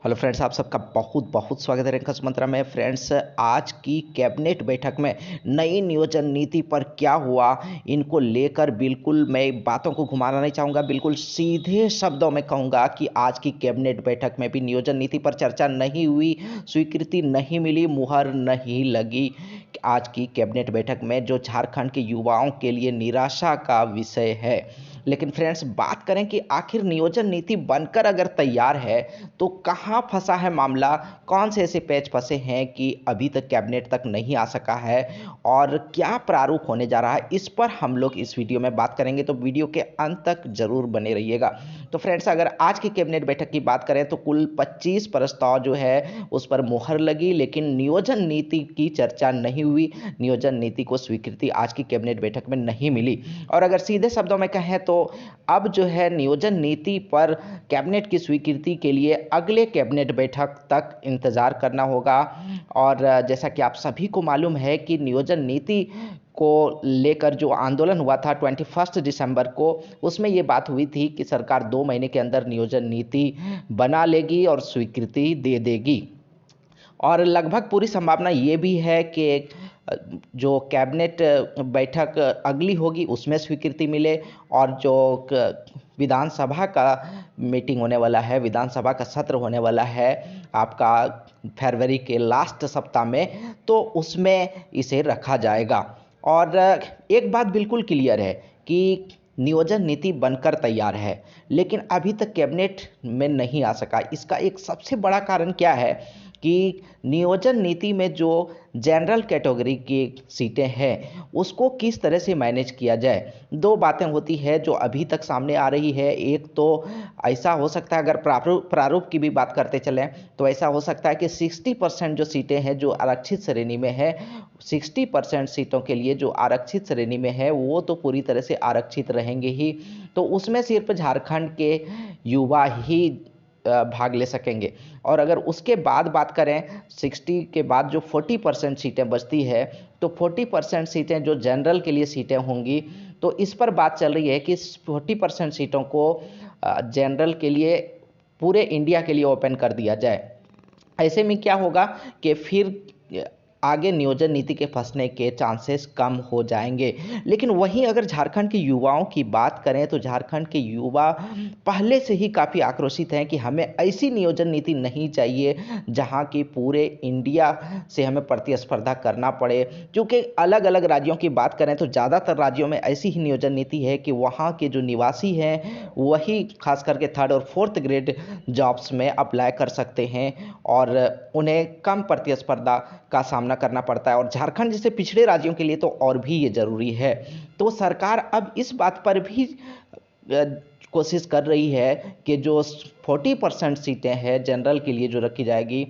Hello friends, आप सबका बहुत बहुत स्वागत है रैंकर्स मंत्रा में। फ्रेंड्स, आज की कैबिनेट बैठक में नई नियोजन नीति पर क्या हुआ, इनको लेकर बिल्कुल मैं बातों को घुमाना नहीं चाहूँगा। बिल्कुल सीधे शब्दों में कहूँगा कि आज की कैबिनेट बैठक में भी नियोजन नीति पर चर्चा नहीं हुई, स्वीकृति नहीं मिली, मुहर नहीं लगी। आज की कैबिनेट बैठक में जो झारखंड के युवाओं के लिए निराशा का विषय है। लेकिन फ्रेंड्स, बात करें कि आखिर नियोजन नीति बनकर अगर तैयार है तो कहाँ फंसा है मामला, कौन से ऐसे पेच फंसे हैं कि अभी तक कैबिनेट तक नहीं आ सका है और क्या प्रारूप होने जा रहा है, इस पर हम लोग इस वीडियो में बात करेंगे। तो वीडियो के अंत तक जरूर बने रहिएगा। तो फ्रेंड्स, अगर आज की कैबिनेट बैठक की बात करें तो कुल 25 प्रस्ताव जो है उस पर मुहर लगी, लेकिन नियोजन नीति की चर्चा नहीं हुई। नियोजन नीति को स्वीकृति आज की कैबिनेट बैठक में नहीं मिली। और अगर सीधे शब्दों में कहें तो अब जो है नियोजन नीति पर कैबिनेट की स्वीकृति के लिए अगले कैबिनेट बैठक तक इंतजार करना होगा। और जैसा कि आप सभी को मालूम है कि नियोजन नीति को लेकर जो आंदोलन हुआ था 21 दिसंबर को, उसमें ये बात हुई थी कि सरकार 2 महीने के अंदर नियोजन नीति बना लेगी और स्वीकृति दे देगी। और लगभग पूरी संभावना ये भी है कि जो कैबिनेट बैठक अगली होगी उसमें स्वीकृति मिले, और जो विधानसभा का मीटिंग होने वाला है, विधानसभा का सत्र होने वाला है आपका फरवरी के लास्ट सप्ताह में, तो उसमें इसे रखा जाएगा। और एक बात बिल्कुल क्लियर है कि नियोजन नीति बनकर तैयार है, लेकिन अभी तक कैबिनेट में नहीं आ सका। इसका एक सबसे बड़ा कारण क्या है कि नियोजन नीति में जो जनरल कैटेगरी की सीटें हैं उसको किस तरह से मैनेज किया जाए। दो बातें होती है जो अभी तक सामने आ रही है। एक तो ऐसा हो सकता है, अगर प्रारूप की भी बात करते चलें तो ऐसा हो सकता है कि 60% जो सीटें हैं जो आरक्षित श्रेणी में है, 60% सीटों के लिए जो आरक्षित श्रेणी में है वो तो पूरी तरह से आरक्षित रहेंगे ही, तो उसमें सिर्फ झारखंड के युवा ही भाग ले सकेंगे। और अगर उसके बाद बात करें 60 के बाद जो 40% सीटें बचती है, तो 40% सीटें जो जनरल के लिए सीटें होंगी, तो इस पर बात चल रही है कि 40% सीटों को जनरल के लिए पूरे इंडिया के लिए ओपन कर दिया जाए। ऐसे में क्या होगा कि फिर आगे नियोजन नीति के फंसने के चांसेस कम हो जाएंगे। लेकिन वहीं अगर झारखंड के युवाओं की बात करें तो झारखंड के युवा पहले से ही काफ़ी आक्रोशित हैं कि हमें ऐसी नियोजन नीति नहीं चाहिए जहां की पूरे इंडिया से हमें प्रतिस्पर्धा करना पड़े। क्योंकि अलग अलग राज्यों की बात करें तो ज़्यादातर राज्यों में ऐसी ही नियोजन नीति है कि वहाँ के जो निवासी हैं वही खास करके 3rd और 4th ग्रेड जॉब्स में अप्लाई कर सकते हैं और उन्हें कम प्रतिस्पर्धा का सामना करना पड़ता है। और झारखंड जैसे पिछड़े राज्यों के लिए तो और भी ये जरूरी है। तो सरकार अब इस बात पर भी कोशिश कर रही है कि जो 40% सीटें हैं जनरल के लिए जो रखी जाएगी,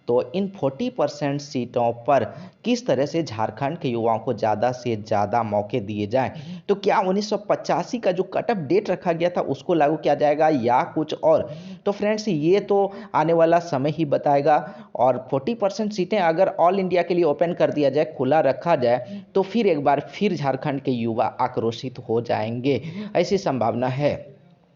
तो इन 40% सीटों पर किस तरह से झारखंड के युवाओं को ज़्यादा से ज़्यादा मौके दिए जाएं। तो क्या 1985 का जो कट ऑफ डेट रखा गया था उसको लागू किया जाएगा या कुछ और, तो फ्रेंड्स ये तो आने वाला समय ही बताएगा। और 40% सीटें अगर ऑल इंडिया के लिए ओपन कर दिया जाए, खुला रखा जाए, तो फिर एक बार फिर झारखंड के युवा आक्रोशित हो जाएंगे, ऐसी संभावना है।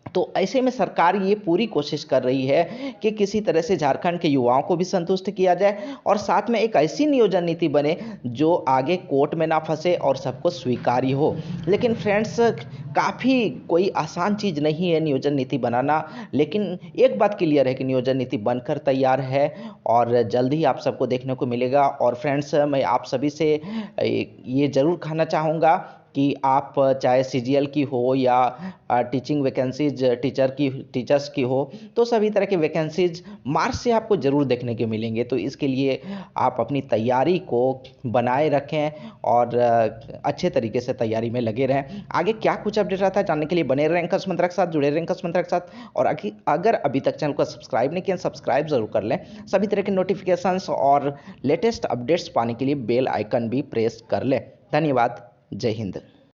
तो ऐसे में सरकार ये पूरी कोशिश कर रही है कि किसी तरह से झारखंड के युवाओं को भी संतुष्ट किया जाए और साथ में एक ऐसी नियोजन नीति बने जो आगे कोर्ट में ना फंसे और सबको स्वीकार्य हो। लेकिन फ्रेंड्स, काफ़ी कोई आसान चीज़ नहीं है नियोजन नीति बनाना, लेकिन एक बात क्लियर है कि नियोजन नीति बनकर तैयार है और जल्द ही आप सबको देखने को मिलेगा। और फ्रेंड्स, मैं आप सभी से ये ज़रूर कहना चाहूँगा कि आप चाहे सीजीएल की हो या टीचिंग वैकेंसीज टीचर्स की हो, तो सभी तरह की वैकेंसीज मार्च से आपको ज़रूर देखने के मिलेंगे। तो इसके लिए आप अपनी तैयारी को बनाए रखें और अच्छे तरीके से तैयारी में लगे रहें। आगे क्या कुछ अपडेट रहता है जानने के लिए बने रहें रैंकर्स मंत्रा के साथ, जुड़े रहें रैंकर्स मंत्रा के साथ। और अगर अभी तक चैनल को सब्सक्राइब नहीं किया, सब्सक्राइब जरूर कर लें। सभी तरह के नोटिफिकेशंस और लेटेस्ट अपडेट्स पाने के लिए बेल आइकन भी प्रेस कर लें। धन्यवाद। जय हिंद।